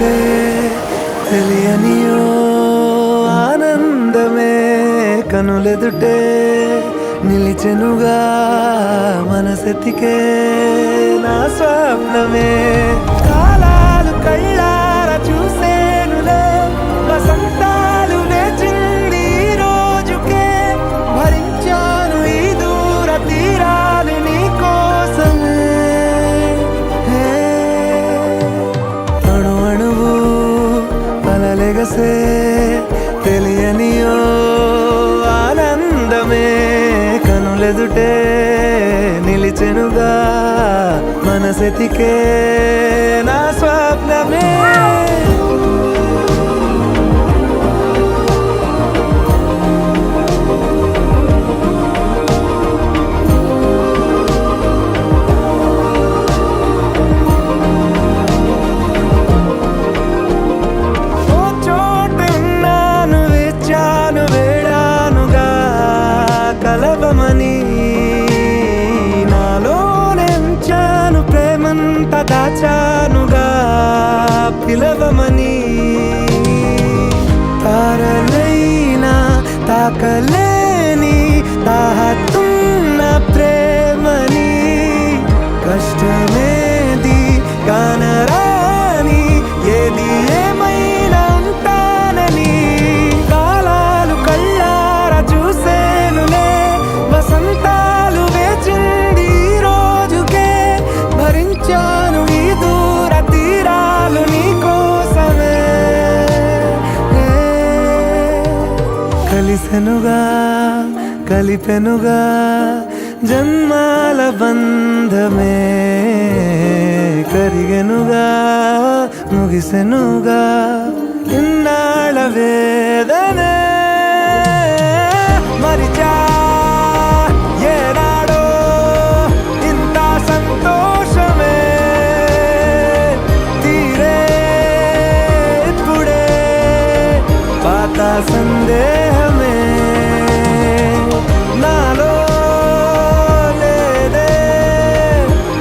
అలలెగసే తెలియనియో ఆనందమే కనులెదుటే నిలిచెనుగా మనసెతికే నా స్వప్నమే కాలాలు కళ్ళార చూసేనులే వసంతాలు లేచింది ఈ రోజుకే భరించాను ఈ దూర తీరాలు నీ కోసమే అణు అణువు అలలెగసే తెలియనియో ఆనందమే కనులెదుటే నిలిచెనుగా మనసెతికే నా స్వప్నమే కలవమని నాలోనెంచాను ప్రేమంత దాచానుగా పిలవమని తారలైనా తాకలేని తాహతున్న ప్రేమని కష్టమేది కానరాని ఏది ఏమైనా ఉంటానని కాలాలు కళ్ళార చూసేనులే వసంతాలు వేచింది ఈ రోజుకే భరించాను ఈ దూర తీరాలు నీ కోసమే కలిసెనుగా కలిపెనుగా జన్మాల బంధమే కరిగెనుగా ముగిసెనుగా ఇన్నాళ్ళ వేదనే మరిచా ఏనాడో ఇంత సంతోషమే తీరే ఇప్పుడే పాత సందేహమే నాలో లేదే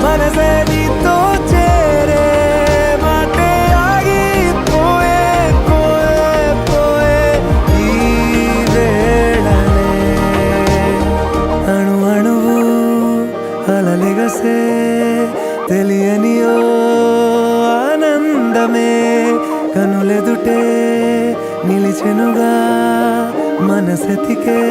మనసే నీతో చేరే మాటే ఆగిపోయే పోయే పోయే ఈ వేళనే అణు అణువు అలలెగసే తెలియనియో ఆనందమే కనులెదుటే నిలిచెనుగా మనసెతికే